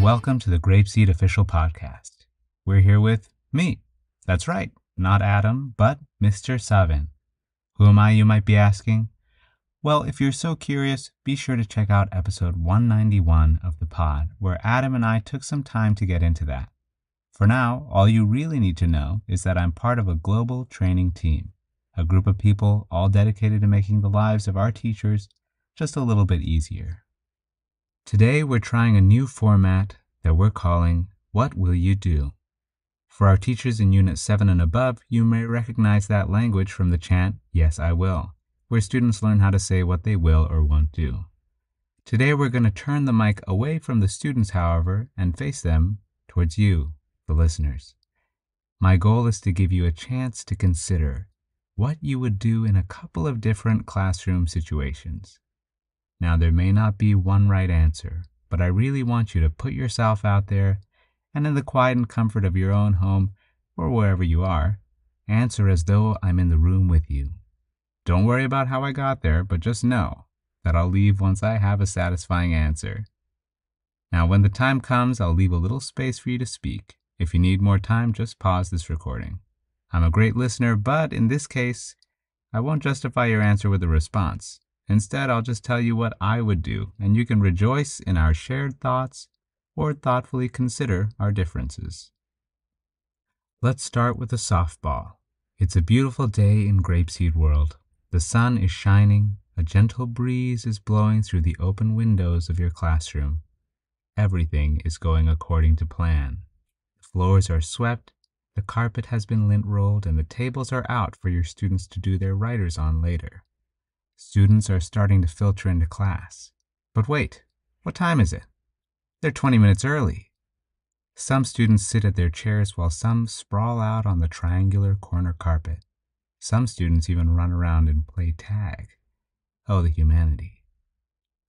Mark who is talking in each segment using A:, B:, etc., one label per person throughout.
A: and welcome to the GrapeSEED official podcast. We're here with me. That's right, not Adam, but Mr. Sawin. Who am I, you might be asking? Well, if you're so curious, be sure to check out episode 191 of the pod, where Adam and I took some time to get into that. For now, all you really need to know is that I'm part of a global training team, a group of people all dedicated to making the lives of our teachers just a little bit easier. Today, we're trying a new format that we're calling What Will You Do? For our teachers in Unit 7 and above, you may recognize that language from the chant, Yes, I Will, where students learn how to say what they will or won't do. Today, we're going to turn the mic away from the students, however, and face them towards you, the listeners. My goal is to give you a chance to consider what you would do in a couple of different classroom situations. Now, there may not be one right answer, but I really want you to put yourself out there and in the quiet and comfort of your own home or wherever you are, answer as though I'm in the room with you. Don't worry about how I got there, but just know that I'll leave once I have a satisfying answer. Now, when the time comes, I'll leave a little space for you to speak. If you need more time, just pause this recording. I'm a great listener, but in this case, I won't justify your answer with a response. Instead, I'll just tell you what I would do, and you can rejoice in our shared thoughts or thoughtfully consider our differences. Let's start with a softball. It's a beautiful day in GrapeSEED world. The sun is shining, a gentle breeze is blowing through the open windows of your classroom. Everything is going according to plan. The floors are swept, the carpet has been lint rolled, and the tables are out for your students to do their writers on later. Students are starting to filter into class. But wait, what time is it? They're 20 minutes early. Some students sit at their chairs while some sprawl out on the triangular corner carpet. Some students even run around and play tag. Oh, the humanity.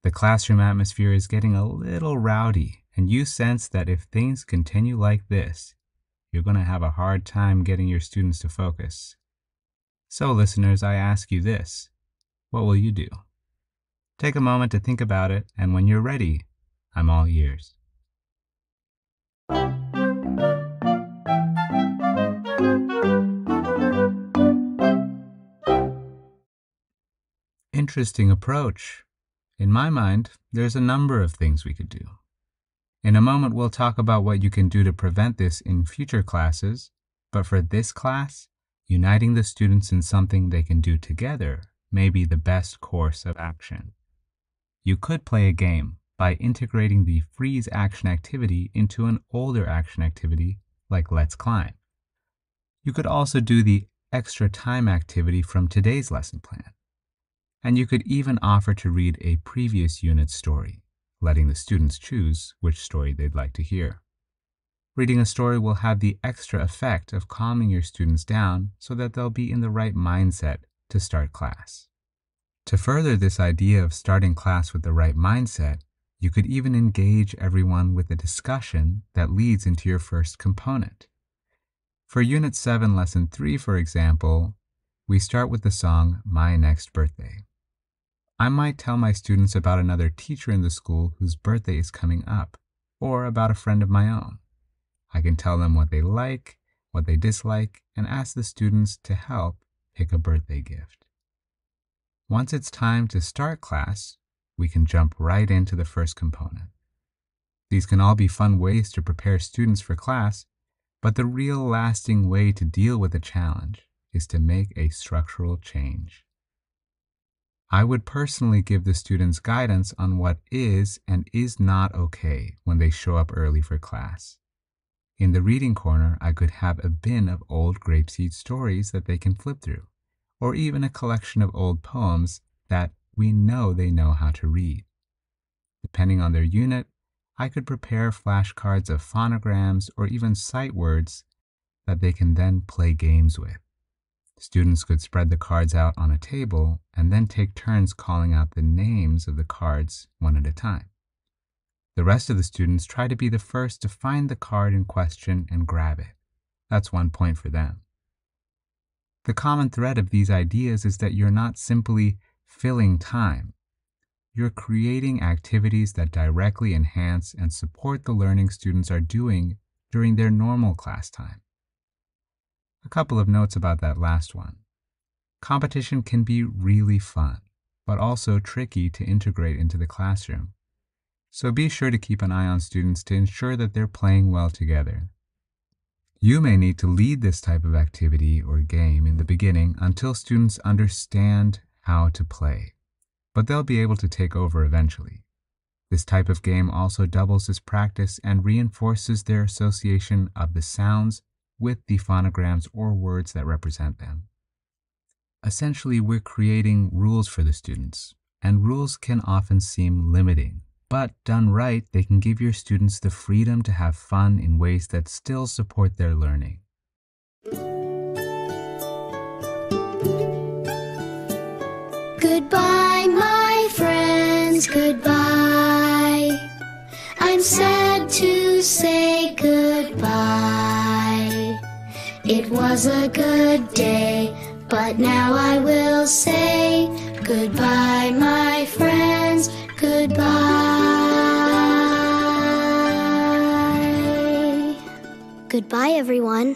A: The classroom atmosphere is getting a little rowdy, and you sense that if things continue like this, you're going to have a hard time getting your students to focus. So, listeners, I ask you this. What will you do? Take a moment to think about it, and when you're ready, I'm all ears. Interesting approach. In my mind, there's a number of things we could do. In a moment, we'll talk about what you can do to prevent this in future classes, but for this class, uniting the students in something they can do together may be the best course of action. You could play a game by integrating the freeze action activity into an older action activity like Let's Climb. You could also do the extra time activity from today's lesson plan. And you could even offer to read a previous unit's story, letting the students choose which story they'd like to hear. Reading a story will have the extra effect of calming your students down so that they'll be in the right mindset to start class. To further this idea of starting class with the right mindset, you could even engage everyone with a discussion that leads into your first component. For Unit 7, Lesson 3, for example, we start with the song My Next Birthday. I might tell my students about another teacher in the school whose birthday is coming up, or about a friend of my own. I can tell them what they like, what they dislike, and ask the students to help pick a birthday gift. Once it's time to start class, we can jump right into the first component. These can all be fun ways to prepare students for class, but the real lasting way to deal with a challenge is to make a structural change. I would personally give the students guidance on what is and is not okay when they show up early for class. In the reading corner, I could have a bin of old GrapeSEED stories that they can flip through, or even a collection of old poems that we know they know how to read. Depending on their unit, I could prepare flashcards of phonograms or even sight words that they can then play games with. Students could spread the cards out on a table and then take turns calling out the names of the cards one at a time. The rest of the students try to be the first to find the card in question and grab it. That's 1 point for them. The common thread of these ideas is that you're not simply filling time. you're creating activities that directly enhance and support the learning students are doing during their normal class time. A couple of notes about that last one. Competition can be really fun, but also tricky to integrate into the classroom. So be sure to keep an eye on students to ensure that they're playing well together. You may need to lead this type of activity or game in the beginning until students understand how to play, but they'll be able to take over eventually. This type of game also doubles as practice and reinforces their association of the sounds with the phonograms or words that represent them. Essentially, we're creating rules for the students, and rules can often seem limiting, but done right, they can give your students the freedom to have fun in ways that still support their learning.
B: Goodbye, my friends, goodbye. I'm sad to say goodbye. It was a good day, but now I will say goodbye, my friends, goodbye. Goodbye, everyone.